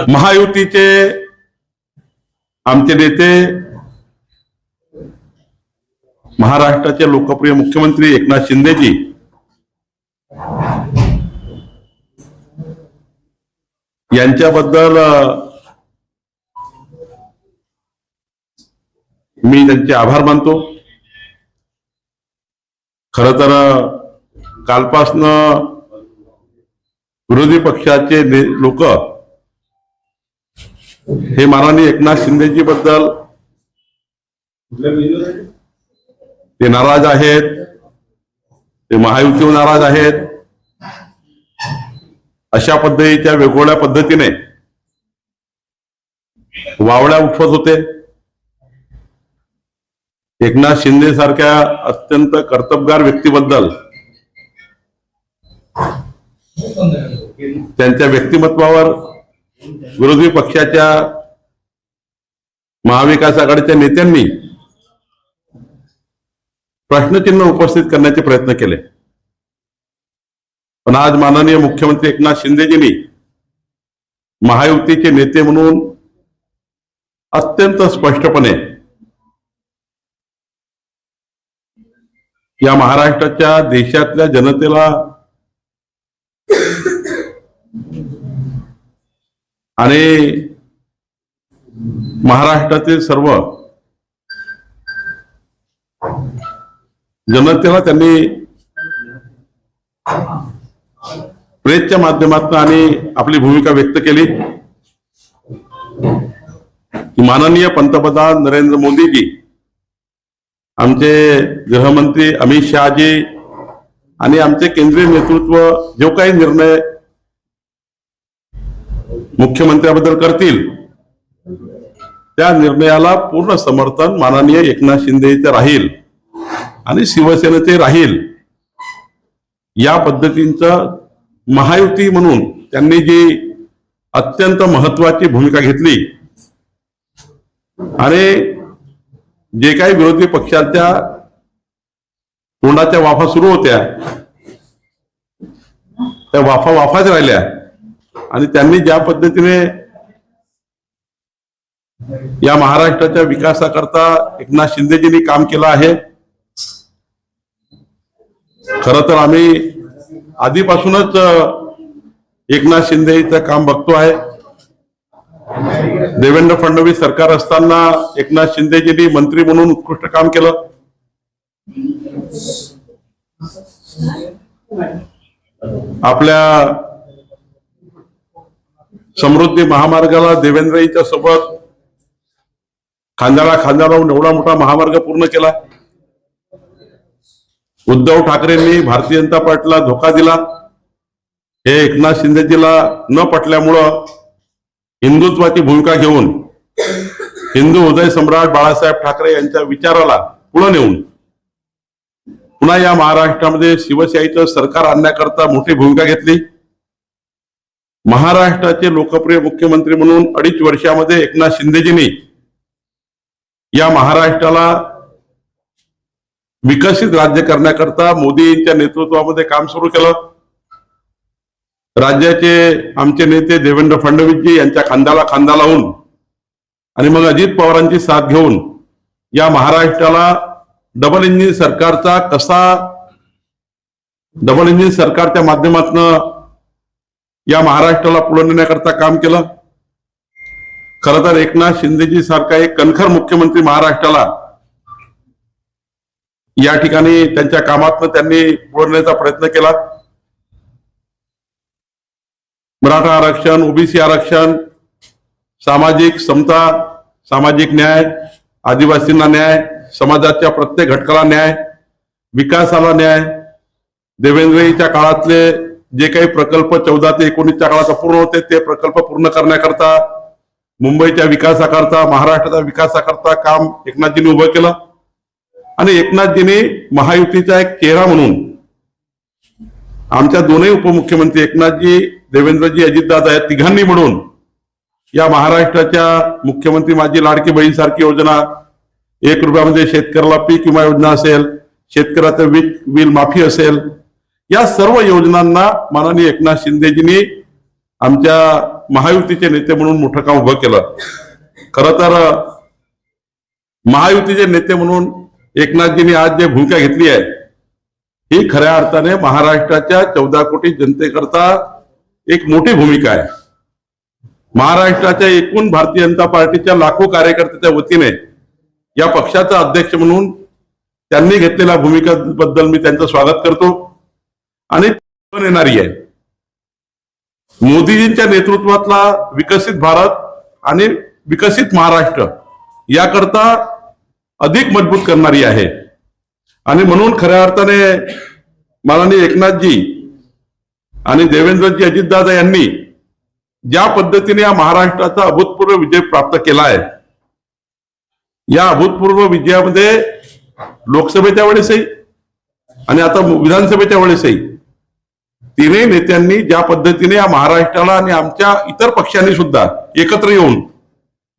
महायुतीचे आमचे नेते महाराष्ट्राचे लोकप्रिय मुख्यमंत्री एकनाथ शिंदेजी यांच्याबद्दल मी त्यांचे आभार मानतो। खरं तर कालपासनं विरोधी पक्षाचे लोक हे माननीय एकनाथ शिंदेजी बद्दल ते नाराज आहेत, ते महायुतीवर नाराज आहेत, अशा पद्धतीच्या वेगवेगळ्या पद्धतीने वावड्या उठवत होते। एकनाथ शिंदे सारख्या अत्यंत कर्तबगार व्यक्तीबद्दल त्यांच्या व्यक्तिमत्वावर विरोधी पक्षाच्या महाविकास आघाडीच्या नेत्यांनी प्रश्नचिन्ह उपस्थित करण्याचे प्रयत्न केले, पण आज माननीय मुख्यमंत्री एकनाथ शिंदेजींनी महायुतीचे नेते म्हणून अत्यंत स्पष्टपणे या महाराष्ट्राच्या देशातल्या जनतेला आणि महाराष्ट्रातील सर्व जनतेला त्यांनी प्रेसच्या माध्यमातून आणि आपली भूमिका व्यक्त केली की माननीय पंतप्रधान नरेंद्र मोदीजी, आमचे गृहमंत्री अमित शहाजी आणि आमचे केंद्रीय नेतृत्व जो काही निर्णय मुख्यमंत्र्याबद्दल करतील त्या निर्णयाला पूर्ण समर्थन माननीय एकनाथ शिंदेचे राहील आणि शिवसेनेचे राहील, या पद्धतीचं महायुती म्हणून त्यांनी जी अत्यंत महत्वाची भूमिका घेतली आणि जे काही विरोधी पक्षाच्या तोंडाच्या वाफा सुरू होत्या त्या वाफाच राहिल्या आणि त्यांनी ज्या पद्धतीने या महाराष्ट्राच्या विकासाकरता एकनाथ शिंदेजींनी काम केलं आहे, खरं तर आम्ही आधीपासूनच एकनाथ शिंदेचं काम बघतो आहे। देवेंद्र फडणवीस सरकार असताना एकनाथ शिंदेजींनी मंत्री म्हणून उत्कृष्ट काम केलं। आपल्या समृद्धी महामार्गाला देवेंद्रजींच्या सोबत खांद्याला खांदा लावून एवढा मोठा महामार्ग पूर्ण केला। उद्धव ठाकरेंनी भारतीय जनता पार्टीला धोका दिला, हे एकनाथ शिंदेजीला न पटल्यामुळं हिंदुत्वाची भूमिका घेऊन हिंदू हृदय सम्राट बाळासाहेब ठाकरे यांच्या विचाराला पुढे नेऊन पुन्हा या महाराष्ट्रामध्ये शिवशाहीचं सरकार आणण्याकरता मोठी भूमिका घेतली। महाराष्ट्राचे लोकप्रिय मुख्यमंत्री म्हणून 2.5 वर्षामध्ये एकनाथ शिंदेजींनी या महाराष्ट्राला विकसित राज्य करण्याकरता मोदींच्या नेतृत्वामध्ये काम सुरू केलं। राज्याचे आमचे नेते देवेंद्र फडणवीसजी यांच्या खांद्याला खांदा लावून आणि मग अजित पवारांची साथ घेऊन या महाराष्ट्राला डबल इंजिन सरकारच्या माध्यमातून या महाराष्ट्राला पुढे नेण्याकरता काम केलं। खरं तर एकनाथ शिंदेजी सारखा एक कणखर मुख्यमंत्री महाराष्ट्राला या ठिकाणी त्यांच्या कामातनं त्यांनी पुढे नेण्याचा प्रयत्न केला। मराठा आरक्षण, ओबीसी आरक्षण, सामाजिक समता, सामाजिक न्याय, आदिवासींना न्याय, समाजाच्या प्रत्येक घटकाला न्याय, विकासाला न्याय, देवेंद्रजींच्या काळातले जे काही प्रकल्प 14 ते 19च्या काळात अपूर्ण होते ते प्रकल्प पूर्ण करण्याकरता, मुंबईच्या विकासाकरता, महाराष्ट्राच्या विकासाकरता काम एकनाथजींनी उभं केलं आणि एकनाथजींनी महायुतीचा एक चेहरा म्हणून आमच्या दोन्ही उपमुख्यमंत्री एकनाथजी, देवेंद्रजी, अजितदादा या तिघांनी मिळून या महाराष्ट्राच्या मुख्यमंत्री माझी लाडकी बहीण सारखी योजना, 1 रुपयामध्ये शेतकऱ्याला पीक विमा योजना असेल, शेतकऱ्याचं वीज बिल माफी असेल, या सर्व योजनांना माननीय एकनाथ शिंदेजींनी आमच्या महायुतीचे नेते म्हणून मोठं काम उभं केलं. खरं तर महायुतीचे नेते म्हणून एकनाथजींनी आज जे भूमिका घेतली आहे ही खऱ्या अर्थाने महाराष्ट्राच्या 14 कोटी जनतेकरता एक मोठी भूमिका आहे. महाराष्ट्राच्या एकूण भारतीय जनता पार्टीच्या लाखो कार्यकर्त्याच्या वतीने या पक्षाचा अध्यक्ष म्हणून त्यांनी घेतलेल्या भूमिकेबद्दल मी त्यांचं स्वागत करतो. आणि येणारी आहे मोदीजींच्या नेतृत्वातला विकसित भारत आणि विकसित महाराष्ट्र याकरता अधिक मजबूत करणारी आहे. आणि म्हणून खऱ्या अर्थाने माननीय एकनाथजी आणि देवेंद्रजी अजितदादा यांनी ज्या पद्धतीने या महाराष्ट्राचा अभूतपूर्व विजय प्राप्त केला आहे, या अभूतपूर्व विजयामध्ये लोकसभेच्या वेळेसही आणि आता विधानसभेच्या वेळेसही तिन्ही नेत्यांनी ज्या पद्धतीने या महाराष्ट्राला आणि आमच्या इतर पक्षांनी सुद्धा एकत्र येऊन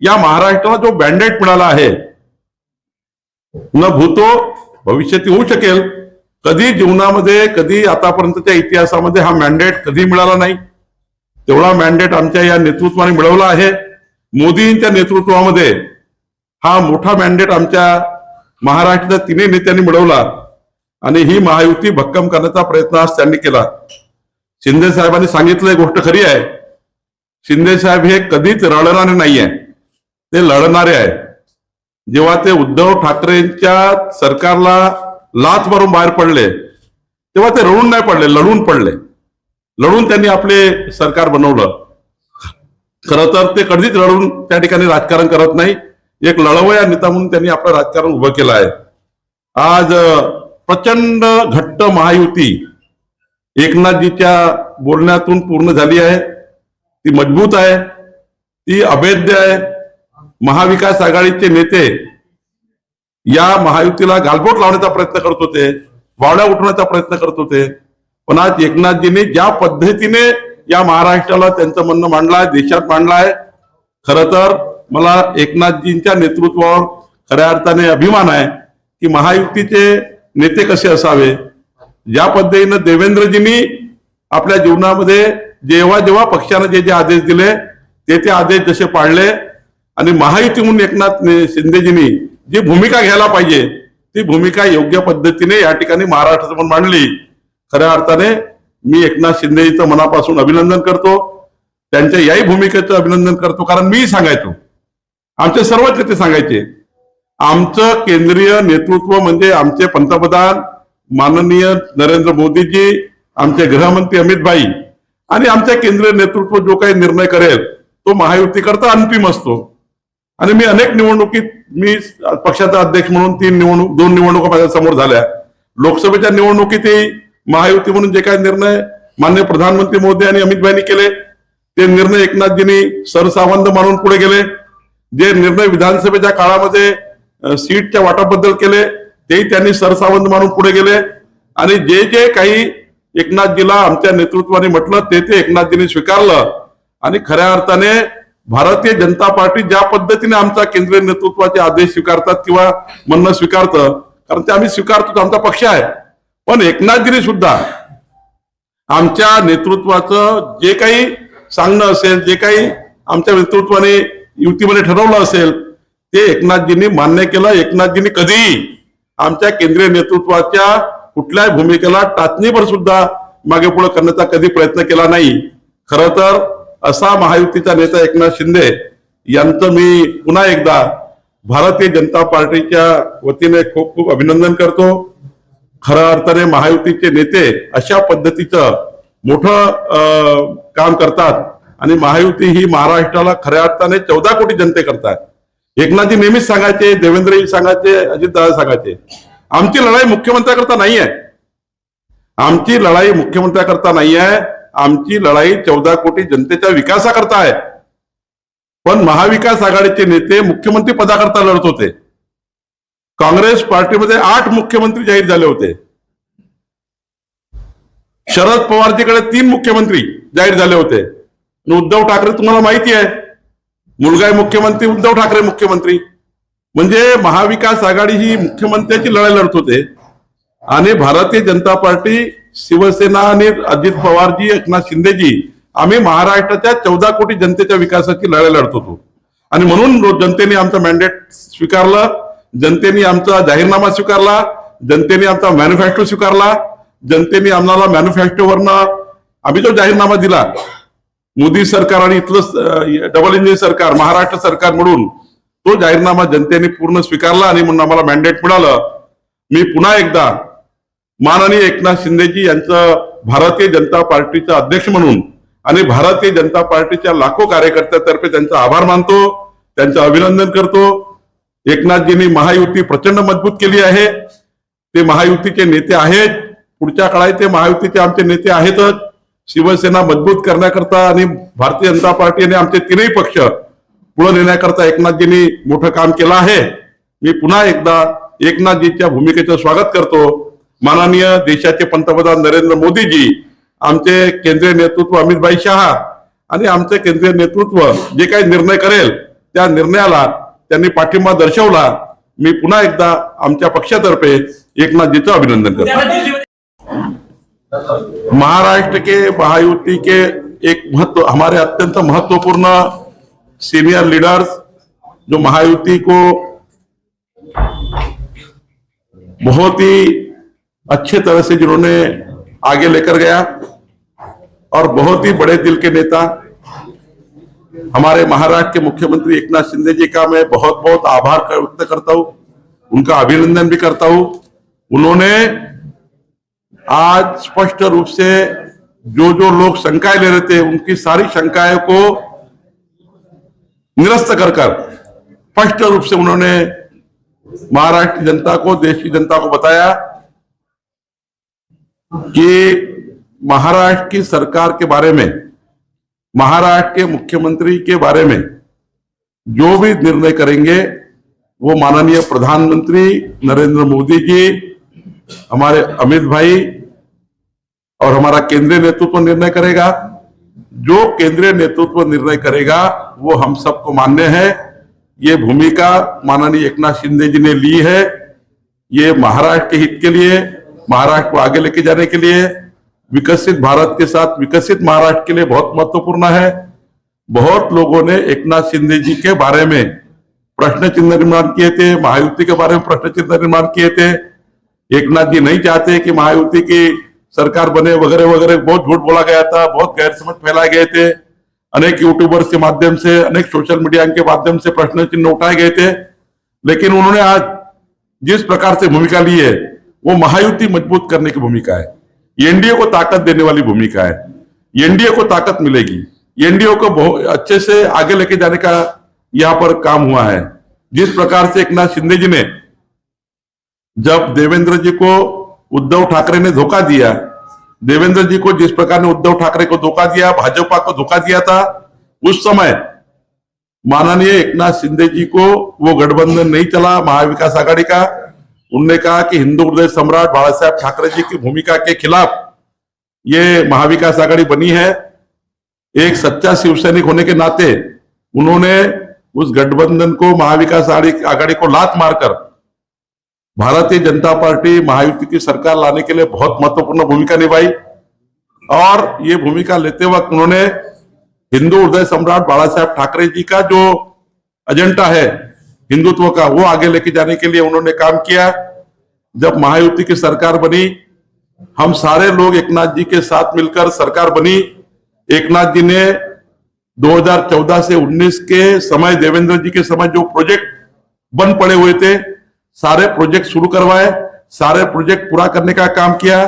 या महाराष्ट्राला जो मॅन्डेट मिळाला आहे, न भूतो भविष्यात होऊ शकेल, कधी जीवनामध्ये कधी आतापर्यंतच्या इतिहासामध्ये हा मॅन्डेट कधी मिळाला नाही, तेवढा मॅन्डेट आमच्या या नेतृत्वाने मिळवला आहे. मोदींच्या नेतृत्वामध्ये हा मोठा मॅन्डेट आमच्या महाराष्ट्राच्या तिन्ही नेत्यांनी मिळवला आणि ही महायुती भक्कम करण्याचा प्रयत्न आज त्यांनी केला. शिंदे साहेबांनी सांगितलं गोष्ट खरी आहे. शिंदे साहेब हे कधीच रडणारे नाहीये, ते लढणारे आहे. जेव्हा ते उद्धव ठाकरेंच्या सरकारला लाथ मारून बाहेर पडले तेव्हा ते रडून नाही पडले, लढून पडले. लढून त्यांनी आपले सरकार बनवलं. खरं तर ते कधीच रडून त्या ठिकाणी राजकारण करत नाही. एक लढवया नेता म्हणून त्यांनी आपलं राजकारण उभं केलं आहे. आज प्रचंड घट्ट महायुती एकनाथजीच्या बोलण्यातून पूर्ण झाली आहे. ती मजबूत आहे, ती अभेद्य आहे. महाविकास आघाडीचे नेते या महायुतीला गालबोट लावण्याचा प्रयत्न करत होते, वावड्या उठवण्याचा प्रयत्न करत होते. पण आज एकनाथजींनी ज्या पद्धतीने या महाराष्ट्राला त्यांचं म्हणणं मांडलंय, देशात मांडलंय, खरं तर मला एकनाथजींच्या नेतृत्वावर खऱ्या अर्थाने अभिमान आहे की महायुतीचे नेते कसे असावे. ज्या पद्धतीनं देवेंद्रजींनी आपल्या जीवनामध्ये जेव्हा जेव्हा पक्षाने जे जे आदेश दिले ते आदेश जसे पाळले आणि महायुती म्हणून एकनाथ शिंदेजींनी जी भूमिका घ्यायला पाहिजे ती भूमिका योग्य पद्धतीने या ठिकाणी महाराष्ट्रासमोर मांडली. खऱ्या अर्थाने मी एकनाथ शिंदेजींचं मनापासून अभिनंदन करतो. त्यांच्या याही भूमिकेचं अभिनंदन करतो. कारण मी सांगायचो, आमचे सर्वच नेते सांगायचे, आमचं केंद्रीय नेतृत्व म्हणजे आमचे पंतप्रधान माननीय नरेंद्र मोदीजी, आमचे गृहमंत्री अमित भाई आणि आमचे केंद्रीय नेतृत्व जो काही निर्णय करेल तो महायुती करता अंतिम असतो. आणि मी अनेक निवडणुकीत मी पक्षाचा अध्यक्ष म्हणून 2 निवडणुका माझ्या समोर झाल्या. लोकसभेच्या निवडणुकीतही महायुती म्हणून जे काही निर्णय माननीय प्रधानमंत्री मोदी आणि अमित भाईंनी केले ते निर्णय एकनाथजींनी सरसावंत मानून पुढे गेले. जे निर्णय विधानसभेच्या काळामध्ये सीटच्या वाटाबद्दल केले तेही त्यांनी सरसावंत मानून पुढे गेले. आणि जे जे काही एकनाथजीला आमच्या नेतृत्वाने म्हटलं ते एकनाथजींनी स्वीकारलं. आणि खऱ्या अर्थाने भारतीय जनता पार्टी ज्या पद्धतीने आमचा केंद्रीय नेतृत्वाचे आदेश स्वीकारतात किंवा म्हणणं स्वीकारतं, कारण ते आम्ही स्वीकारतो, आमचा पक्ष आहे, पण एकनाथजींनी सुद्धा आमच्या नेतृत्वाचं जे काही सांगणं असेल, जे काही आमच्या नेतृत्वाने युतीमध्ये ठरवलं असेल ते एकनाथजींनी मान्य केलं. एकनाथजींनी कधीही आमच्या केंद्रीय नेतृत्वाच्या कुठल्याही भूमिकेला टाचणीभर सुद्धा मागे पुढे करण्याचा कधी प्रयत्न केला नाही. खरं तर असा महायुतीचा नेता एकनाथ शिंदे यांचं मी पुन्हा एकदा भारतीय जनता पार्टीच्या वतीने खूप खूप अभिनंदन करतो. खऱ्या अर्थाने महायुतीचे नेते अशा पद्धतीचं मोठं काम करतात आणि महायुती ही महाराष्ट्राला खऱ्या अर्थाने 14 कोटी जनते करतात. एकनाथजी नेहमीच सांगायचे, देवेंद्रजी सांगायचे, अजितदादा सांगायचे, आमची लढाई मुख्यमंत्र्याकरता नाही आहे, आमची लढाई मुख्यमंत्र्याकरता नाही आहे, आमची लढाई 14 कोटी जनतेच्या विकासाकरता आहे. पण महाविकास आघाडीचे नेते मुख्यमंत्री पदाकरता लढत होते. काँग्रेस पार्टीमध्ये 8 मुख्यमंत्री जाहीर झाले होते. शरद पवारजीकडे 3 मुख्यमंत्री जाहीर झाले होते. उद्धव ठाकरे तुम्हाला माहिती आहे, मुलगा आहे मुख्यमंत्री, उद्धव ठाकरे मुख्यमंत्री. म्हणजे महाविकास आघाडी ही मुख्यमंत्र्याची लढाई लढत होते आणि भारतीय जनता पार्टी शिवसेना आणि अजित पवारजी, एकनाथ शिंदेजी आम्ही महाराष्ट्राच्या 14 कोटी जनतेच्या विकासाची लढाई लढत होतो आणि म्हणून जनतेने आमचं मॅन्डेट स्वीकारलं, जनतेने आमचा जाहीरनामा स्वीकारला, जनतेने आमचा मॅनिफेस्टो स्वीकारला, जनतेने आम्हाला मॅनिफेस्टोवरनं आम्ही जो जाहीरनामा दिला मोदी सरकार आणि इथलं डबल इंजिन सरकार महाराष्ट्र सरकार म्हणून तो जाहीरनामा जनतेने पूर्ण स्वीकारला आणि म्हणून आम्हाला मॅन्डेट मिळालं. मी पुन्हा एकदा माननीय एकनाथ शिंदेजी यांचं भारतीय जनता पार्टीचा अध्यक्ष म्हणून आणि भारतीय जनता पार्टीच्या लाखो कार्यकर्त्यांतर्फे त्यांचा आभार मानतो, त्यांचं अभिनंदन करतो. एकनाथजींनी महायुती प्रचंड मजबूत केली आहे. ते महायुतीचे नेते आहेत, पुढच्या काळात ते महायुतीचे आमचे नेते आहेतच. शिवसेना मजबूत करण्याकरता आणि भारतीय जनता पार्टी आणि आमचे तीनही पक्ष पुढे नेण्याकरता एकनाथजींनी मोठं काम केलं आहे. मी पुन्हा एकदा एकनाथजींच्या भूमिकेचं स्वागत करतो. माननीय देशाचे पंतप्रधान नरेंद्र मोदीजी, आमचे केंद्रीय नेतृत्व अमित शहा आणि आमचे केंद्रीय नेतृत्व जे काही निर्णय करेल त्या निर्णयाला त्यांनी पाठिंबा दर्शवला. मी पुन्हा एकदा आमच्या पक्षातर्फे एकनाथजीचं अभिनंदन करतो. महाराष्ट्र के महायुति के एक हमारे अत्यंत महत्वपूर्ण सीनियर लीडर्स जो महायुति को बहुत ही अच्छे तरह से जिन्होंने आगे लेकर गया और बहुत ही बड़े दिल के नेता हमारे महाराष्ट्र के मुख्यमंत्री एकनाथ शिंदे जी का मैं बहुत बहुत आभार व्यक्त करता हूं, उनका अभिनंदन भी करता हूं. उन्होंने आज स्पष्ट रूप से जो जो लोग शंकाएं ले रहे थे उनकी सारी शंकाएं को निरस्त कर स्पष्ट रूप से उन्होंने महाराष्ट्र की जनता को, देश की जनता को बताया कि महाराष्ट्र की सरकार के बारे में, महाराष्ट्र के मुख्यमंत्री के बारे में जो भी निर्णय करेंगे वो माननीय प्रधानमंत्री नरेंद्र मोदी जी, हमारे अमित भाई और हमारा केंद्रीय नेतृत्व निर्णय करेगा. जो केंद्रीय नेतृत्व निर्णय करेगा वो हम सबको मान्य है. ये भूमिका माननीय एकनाथ शिंदे जी ने ली है. ये महाराष्ट्र के हित के लिए, महाराष्ट्र को आगे लेके जाने के लिए, विकसित भारत के साथ विकसित महाराष्ट्र के लिए बहुत महत्वपूर्ण है. बहुत लोगों ने एकनाथ शिंदे जी के बारे में प्रश्न चिन्ह निर्माण किए थे, महायुति के बारे में प्रश्न चिन्ह निर्माण किए थे. एकनाथ जी नहीं चाहते कि महायुति की सरकार बने वगैरह वगैरह, बहुत झूठ बोला गया था, बहुत गैर समझ फैलाए गए थे. अनेक यूट्यूबर्स के माध्यम से, अनेक सोशल मीडिया के माध्यम से प्रश्न चिन्ह उठाए गए थे. लेकिन उन्होंने आज जिस प्रकार से भूमिका ली है वो महायुति मजबूत करने की भूमिका है, एनडीए को ताकत देने वाली भूमिका है. एनडीए को ताकत मिलेगी, एनडीए को बहुत अच्छे से आगे लेके जाने का यहाँ पर काम हुआ है. जिस प्रकार से एकनाथ शिंदे जी ने जब देवेंद्र जी को उद्धव ठाकरे ने धोखा दिया, देवेंद्र जी को जिस प्रकार ने उद्धव ठाकरे को धोखा दिया, भाजपा को धोखा दिया था, उस समय माननीय एकनाथ शिंदे जी को वो गठबंधन नहीं चला महाविकास आघाड़ी का. उन्होंने कहा कि हिंदू हृदय सम्राट बाला साहेब ठाकरे जी की भूमिका के खिलाफ ये महाविकास आघाड़ी बनी है. एक सच्चा शिवसैनिक होने के नाते उन्होंने उस गठबंधन को, महाविकास आघाड़ी को लात मारकर भारतीय जनता पार्टी महायुति की सरकार लाने के लिए बहुत महत्वपूर्ण भूमिका निभाई. और ये भूमिका लेते वक्त उन्होंने हिंदू हृदय सम्राट बाला साहेब ठाकरे जी का जो एजेंडा है हिंदुत्व का, वो आगे लेके जाने के लिए उन्होंने काम किया. जब महायुति की सरकार बनी, हम सारे लोग एकनाथ जी के साथ मिलकर सरकार बनी. एकनाथ जी ने 2014 से 19 के समय, देवेंद्र जी के समय जो प्रोजेक्ट बंद पड़े हुए थे, सारे प्रोजेक्ट शुरू करवाए, सारे प्रोजेक्ट पूरा करने का काम किया.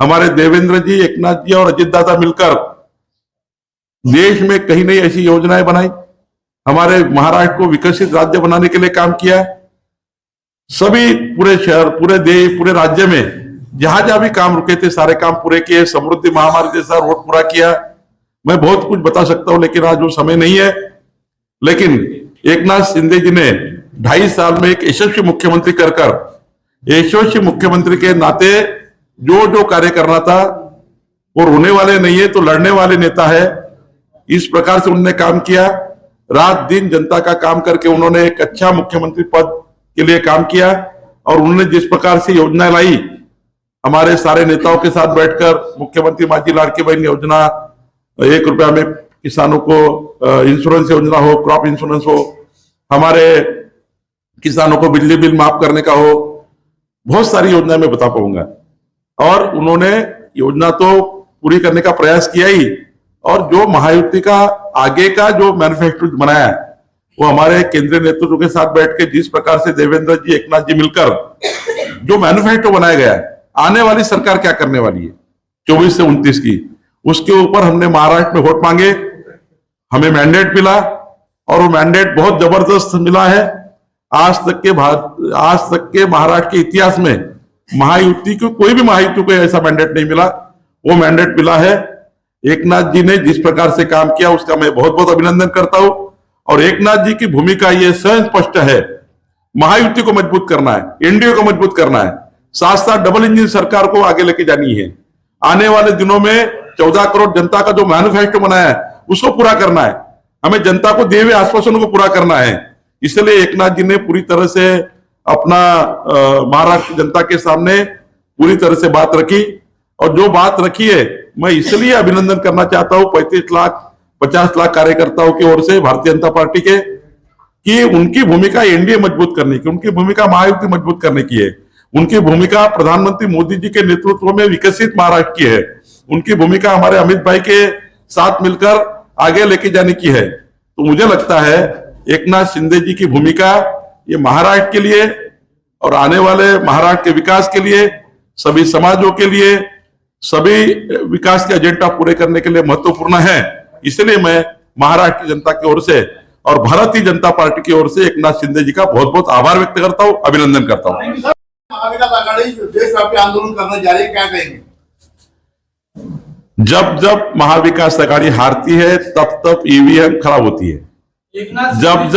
हमारे देवेंद्र जी, एकनाथ जी और अजित दादा मिलकर देश में कहीं नहीं ऐसी योजनाएं बनाई. हमारे महाराष्ट्र को विकसित राज्य बनाने के लिए काम किया. सभी पूरे शहर, पूरे देश, पूरे राज्य में जहां जहां भी काम रुके थे सारे काम पूरे किए. समृद्धि महामार्ग जैसा रोड पूरा किया. मैं बहुत कुछ बता सकता हूं लेकिन आज वो समय नहीं है. लेकिन एकनाथ शिंदे जी ने 2.5 साल में एक यशस्वी मुख्यमंत्री कर यशस्वी मुख्यमंत्री के नाते जो जो कार्य करना था, वो रोने वाले नहीं है तो लड़ने वाले नेता है. इस प्रकार से उन्होंने काम किया. रात दिन जनता का काम करके उन्होंने एक अच्छा मुख्यमंत्री पद के लिए काम किया. और उन्होंने जिस प्रकार से योजना लाई, हमारे सारे नेताओं के साथ बैठकर मुख्यमंत्री माझी लाड़की बहन योजना, 1 रुपया में किसानों को इंश्योरेंस योजना हो, क्रॉप इंश्योरेंस हो, हमारे किसानों को बिजली बिल माफ करने का हो, बहुत सारी योजनाएं मैं बता पाऊंगा। और उन्होंने योजना तो पूरी करने का प्रयास किया ही, और जो महायुति का आगे का जो मैनिफेस्टो बनाया है वो हमारे केंद्रीय नेतृत्व के साथ बैठ के जिस प्रकार से देवेंद्र जी, एकनाथ जी मिलकर जो मैनिफेस्टो बनाया गया है, आने वाली सरकार क्या करने वाली है 24 से 29 की, उसके ऊपर हमने महाराष्ट्र में वोट मांगे, हमें मैंडेट मिला और वो मैंडेट बहुत जबरदस्त मिला है। आज तक के महाराष्ट्र के इतिहास में महायुति को, कोई भी महायुति को ऐसा मैंडेट नहीं मिला, वो मैंडेट मिला है। एकनाथ जी ने जिस प्रकार से काम किया उसका मैं बहुत बहुत अभिनंदन करता हूं। और एकनाथ जी की भूमिका ये स्वयं स्पष्ट है, महायुति को मजबूत करना है, एनडीए को मजबूत करना है, साथ साथ डबल इंजन सरकार को आगे लेके जानी है। आने वाले दिनों में 14 करोड़ जनता का जो मैनिफेस्टो बनाया है उसको पूरा करना है, हमें जनता को दिए हुए आश्वासनों को पूरा करना है। इसलिए एकनाथ जी ने पूरी तरह से अपना महाराष्ट्र जनता के सामने पूरी तरह से बात रखी, और जो बात रखी है मैं इसलिए अभिनंदन करना चाहता हूं 35 लाख 50 लाख कार्यकर्ताओं की or say Bharatiya Janata party के, कि उनकी भूमिका एनडीए मजबूत करने की, उनकी भूमिका महायुति मजबूत करने की है, उनकी भूमिका प्रधानमंत्री मोदी जी के नेतृत्व में विकसित महाराष्ट्र की है, उनकी भूमिका हमारे अमित भाई के साथ मिलकर आगे लेके जाने की है। तो मुझे लगता है एकनाथ शिंदे जी की भूमिका ये महाराष्ट्र के लिए और आने वाले महाराष्ट्र के विकास के लिए, सभी समाजों के लिए, सभी विकास के एजेंडा पूरे करने के लिए महत्वपूर्ण है। इसलिए मैं महाराष्ट्र की जनता की ओर से और भारतीय जनता पार्टी की ओर से एकनाथ शिंदे जी का बहुत बहुत आभार व्यक्त करता हूं, अभिनंदन करता हूं। महाविकास आघाड़ी देशव्यापी आंदोलन करने जा रही है, क्या कहेंगे? जब जब महाविकास आघाड़ी हारती है तब तब ईवीएम खराब होती है। जब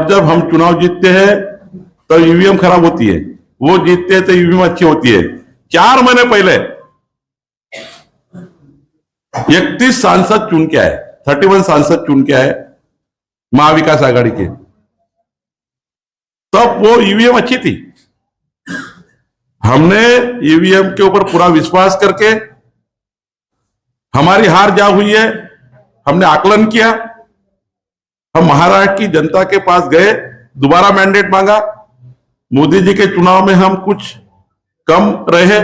जब हम चुनाव जीतते हैं तब ईवीएम खराब होती है, वो जीतते हैं तो ईवीएम अच्छी होती है। 4 महीने पहले 31 सांसद चुन के आए, 31 सांसद चुन के आए महाविकास आघाड़ी के, तब वो ईवीएम अच्छी थी। हमने ईवीएम के ऊपर पूरा विश्वास करके, हमारी हार जा हुई है, हमने आकलन किया, हम महाराष्ट्र की जनता के पास गए, दोबारा मैंडेट मांगा। मोदी जी के चुनाव में हम कुछ कम रहे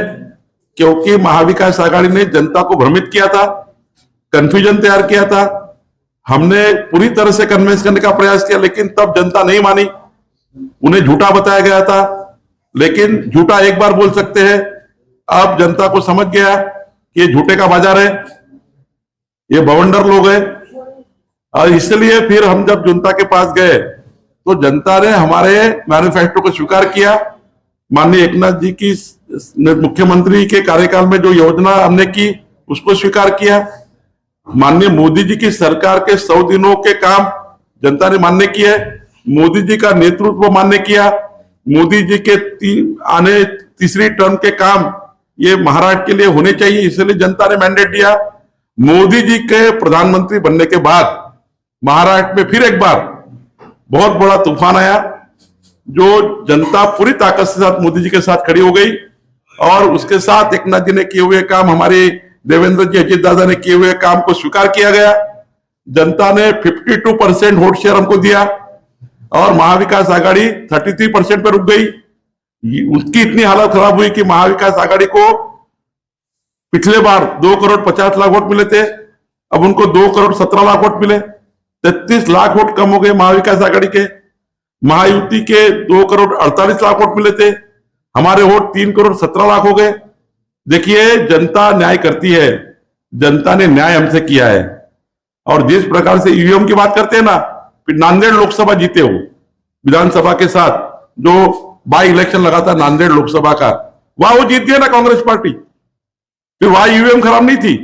क्योंकि महाविकास आघाड़ी ने जनता को भ्रमित किया था, कंफ्यूजन तैयार किया था। हमने पूरी तरह से कन्विंस करने का प्रयास किया, लेकिन तब जनता नहीं मानी, उन्हें झूठा बताया गया था। लेकिन झूठा एक बार बोल सकते हैं, अब जनता को समझ गया कि ये झूठे का बाजार है, ये बवंडर लोग हैं। और इसलिए फिर हम जब जनता के पास गए तो जनता ने हमारे मैनिफेस्टो को स्वीकार किया। माननीय एकनाथ जी की मुख्यमंत्री के कार्यकाल में जो योजना हमने की उसको स्वीकार किया। माननीय मोदी जी की सरकार के 100 दिनों के काम जनता ने मान्य किए, मोदी जी का नेतृत्व मान्य किया, मोदी जी के आने तीसरी टर्म के काम ये महाराष्ट्र के लिए होने चाहिए, इसलिए जनता ने मैंडेट दिया। मोदी जी के प्रधानमंत्री बनने के बाद महाराष्ट्र में फिर एक बार बहुत बड़ा तूफान आया, जो जनता पूरी ताकत के साथ मोदी जी के साथ खड़ी हो गई, और उसके साथ एकनाथ जी ने किए हुए काम, हमारे देवेंद्र जी, अजीत दादा ने किए हुए काम को स्वीकार किया गया। जनता ने 52% वोट शेयर हमको दिया और महाविकास आघाड़ी 33% पर रुक गई। उसकी इतनी हालत खराब हुई कि महाविकास आघाड़ी को पिछले बार 2 करोड़ 50 लाख वोट मिले थे, अब उनको 2 करोड़ 17 लाख वोट मिले, 33 लाख वोट कम हो गए महाविकास आघाड़ी के। महायुति के 2 करोड़ 48 लाख वोट मिले थे, हमारे वोट 3 करोड़ 17 लाख हो गए। देखिए, जनता न्याय करती है, जनता ने न्याय हमसे किया है। और जिस प्रकार से ईवीएम की बात करते हैं ना, फिर नांदेड़ लोकसभा जीते हो विधानसभा के साथ, जो बाई इलेक्शन लगा था नांदेड़ लोकसभा का, वहां वो जीत गए ना कांग्रेस पार्टी। फिर वहां ईवीएम खराब नहीं थी,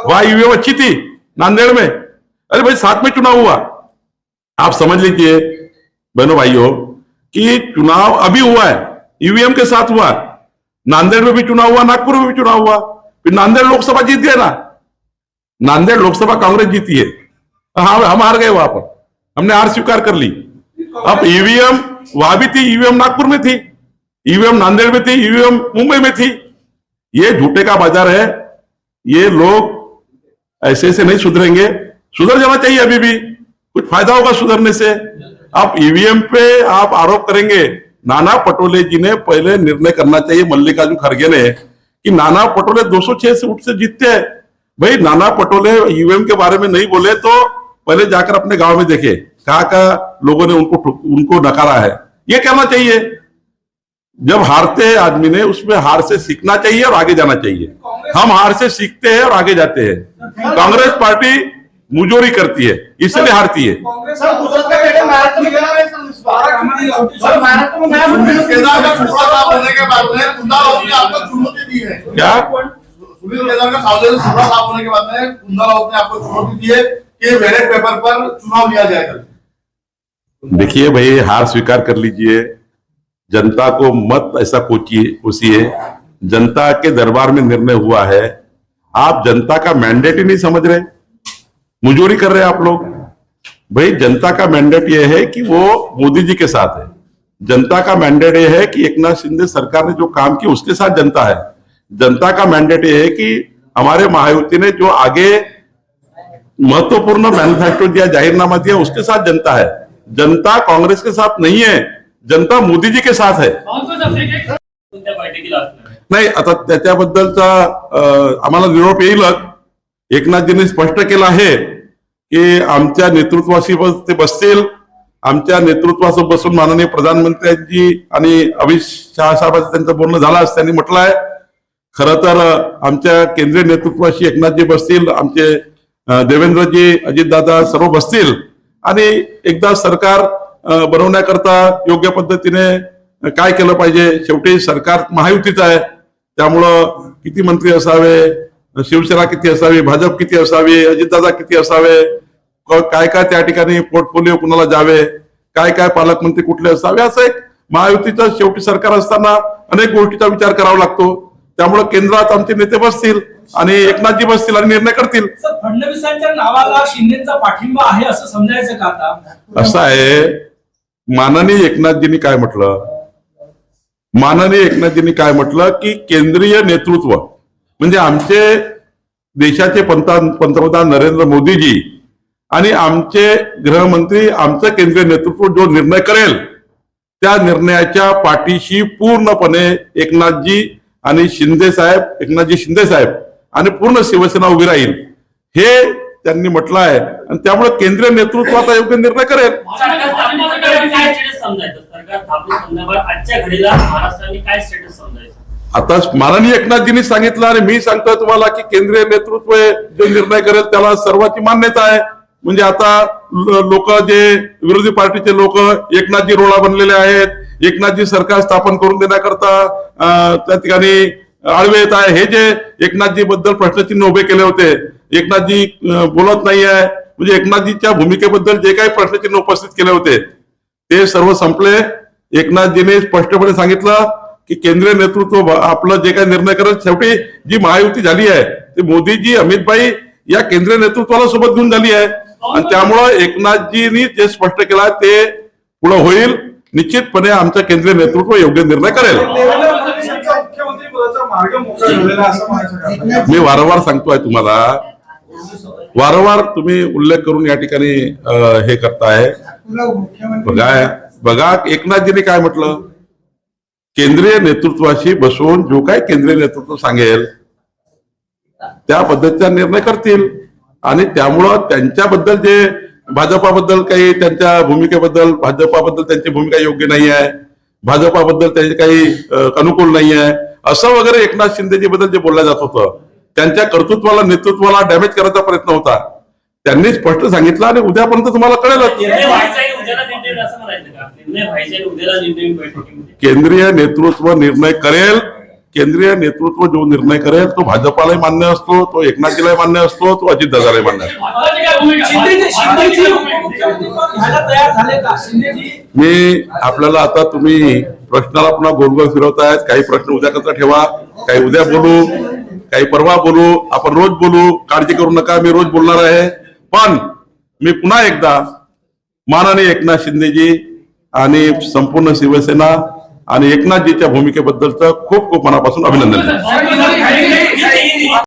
वहां ईवीएम अच्छी थी नांदेड़ में। अरे भाई, साथ में चुनाव हुआ, आप समझ लीजिए बहनों भाइयों कि चुनाव अभी हुआ है, ईवीएम के साथ हुआ। नांदेड़ में भी चुनाव हुआ, नागपुर में भी चुनाव हुआ, फिर नांदेड़ लोकसभा जीत गए ना। नांदेड़ लोकसभा कांग्रेस जीती है, हाँ हम हार गए वहां पर, हमने हार स्वीकार कर ली। अब ईवीएम वहां भी थी, ईवीएम नागपुर में थी, ईवीएम नांदेड़ में थी, ईवीएम मुंबई में थी। ये झूठे का बाजार है। ये लोग ऐसे से नहीं सुधरेंगे। सुधर जाना चाहिए, अभी भी कुछ फायदा होगा सुधरने से। आप ईवीएम पे आप आरोप करेंगे। नाना पटोले जी ने पहले निर्णय करना चाहिए, मल्लिकार्जुन खड़गे ने, कि नाना पटोले 206 सीट से जीतते हैं। भाई नाना पटोले ईवीएम के बारे में नहीं बोले तो पहले जाकर अपने गांव में देखे कहा लोगों ने उनको नकारा है। ये कहना चाहिए। जब हारते हैं आदमी ने, उसमें हार से सीखना चाहिए और आगे जाना चाहिए। हम हार से सीखते हैं और आगे जाते हैं। कांग्रेस पार्टी मुजोरी करती है, इसलिए हारती है। सर गुजरात का बेटे महाराष्ट्र में गया है, सर महाराष्ट्र में सुनील केदार का सुपड़ा साफ होने के बाद में कुंदा राउत ने आपको चुनौती दी है। क्या सुनील केदार का सावधानी सुपड़ा साफ होने के बाद में कुंदा राउत ने आपको चुनौती दी है कि बैलेट पेपर पर चुनाव लिया जाएगा। देखिए भाई, हार स्वीकार कर लीजिए। जनता को मत ऐसा कोसिए। जनता के दरबार में निर्णय हुआ है। आप जनता का मैंडेट ही नहीं समझ रहे, मुजोरी कर रहे हैं आप लोग। भाई जनता का मैंडेट यह है कि वो मोदी जी के साथ है। जनता का मैंडेट यह है कि एकनाथ शिंदे सरकार ने जो काम किया उसके साथ जनता है। जनता का मैंडेट यह है कि हमारे महायुति ने जो आगे महत्वपूर्ण मैनिफेस्टो दिया, जाहिरनामा दिया, उसके साथ जनता है। जनता कांग्रेस के साथ नहीं है, जनता मोदी जी के साथ है। नाही, आता त्याच्याबद्दलचा आम्हाला निरोप येईलच। एकनाथजींनी स्पष्ट केलं आहे की आमच्या नेतृत्वाशी ते बसतील। आमच्या नेतृत्वासोबत बसून माननीय प्रधानमंत्र्यांची आणि अमित शहा साहेबांचं त्यांचं बोलणं झालं असं त्यांनी म्हटलं आहे। खरं तर आमच्या केंद्रीय नेतृत्वाशी एकनाथजी बसतील, आमचे देवेंद्रजी, अजितदादा सर्व बसतील आणि एकदा सरकार बनवण्याकरता योग्य पद्धतीने काय केलं पाहिजे। शेवटी सरकार महायुतीचं आहे, त्यामुळं किती मंत्री असावे, शिवसेना किती असावी, भाजप किती असावी, अजितदादा किती असावे, काय काय त्या ठिकाणी पोर्टफोलिओ कुणाला जावे, काय काय पालकमंत्री कुठले असावे, असं एक महायुतीचं शेवटी सरकार असताना अनेक गोष्टीचा विचार करावा लागतो। त्यामुळे केंद्रात आमचे नेते बसतील आणि एकनाथजी बसतील आणि निर्णय करतील। फडणवीसांच्या नावाला शिंदेचा पाठिंबा आहे असं समजायचं का आता? असं आहे, माननीय एकनाथजींनी काय म्हटलं, माननीय एकनाथजींनी काय म्हटलं की केंद्रीय नेतृत्व म्हणजे आमचे देशाचे पंतप्रधान नरेंद्र मोदीजी आणि आमचे गृहमंत्री, आमचं केंद्रीय नेतृत्व जो निर्णय करेल त्या निर्णयाच्या पाठीशी पूर्णपणे एकनाथजी आणि शिंदे साहेब, एकनाथजी शिंदे साहेब आणि पूर्ण शिवसेना उभी राहील, हे त्यांनी म्हटलं आहे। आणि त्यामुळे केंद्रीय नेतृत्व आता योग्य निर्णय करेल। आता माननीय एकनाथजींनी सांगितलं आणि मी सांगतोय तुम्हाला की केंद्रीय नेतृत्व जे निर्णय करेल त्याला सर्वांची मान्यता आहे। म्हणजे आता लोक जे विरोधी पार्टीचे लोक एकनाथजी रोळा बनलेले आहेत, एकनाथजी सरकार स्थापन करून देण्याकरता त्या ठिकाणी आळवे येत आहे। हे जे एकनाथजी बद्दल प्रश्नचिन्ह उभे केले होते, एकनाथजी बोलत नाही आहे, म्हणजे एकनाथजीच्या भूमिकेबद्दल जे काही प्रश्नचिन्ह उपस्थित केले होते ते सर्व संपले। एकनाथजीने स्पष्टपणे सांगितलं की केंद्रीय नेतृत्व आपलं जे काही निर्णय करत, शेवटी जी महायुती झाली आहे ते मोदीजी, अमितभाई या केंद्रीय नेतृत्वाला सोबत घेऊन झाली आहे। आणि त्यामुळे एकनाथजींनी जे स्पष्ट केलं ते पुढे होईल। निश्चितपणे आमचं केंद्रीय नेतृत्व योग्य निर्णय करेल। मुख्यमंत्री पदाचा मार्ग मोकळा झालेला असं म्हणायचं? मी वारंवार सांगतोय तुम्हाला, वारंवार तुम्ही उल्लेख करून या ठिकाणी हे करताय। बघा एकनाथजींनी काय म्हटलं, केंद्रीय नेतृत्वाशी बसून जो काय केंद्रीय नेतृत्व सांगेल त्या पद्धतीचा निर्णय करतील। आणि त्यामुळं त्यांच्याबद्दल जे भाजपाबद्दल काही, त्यांच्या भूमिकेबद्दल, भाजपाबद्दल त्यांची भूमिका योग्य नाही आहे, भाजपाबद्दल त्यांचे काही अनुकूल नाही आहे असं वगैरे एकनाथ शिंदेजी बद्दल जे बोललं जात होतं, त्यांच्या कर्तृत्वाला, नेतृत्वाला डॅमेज करायचा प्रयत्न होता। त्यांनी स्पष्ट सांगितलं आणि उद्यापर्यंत तुम्हाला कळेलच। केंद्रीय नेतृत्व निर्णय करेल। केंद्रीय नेतृत्व जो निर्णय करेल तो भाजपालाही मान्य असतो, तो एकनाथजीलाही मान्य असतो, तो अजितदादालाही मान्य असतो। मी आपल्याला आता तुम्ही प्रश्नाला पुन्हा गोल गोल फिरवतायत। काही प्रश्न उद्या करता ठेवा, काही उद्या बोलू, काही परवा बोलू, आपण रोज बोलू, काळजी करू नका, मी रोज बोलणार आहे। पण मी पुन्हा एकदा माननीय एकनाथ शिंदेजी आणि संपूर्ण शिवसेना आणि एकनाथजीच्या भूमिकेबद्दलचं खूप खूप मनापासून अभिनंदन.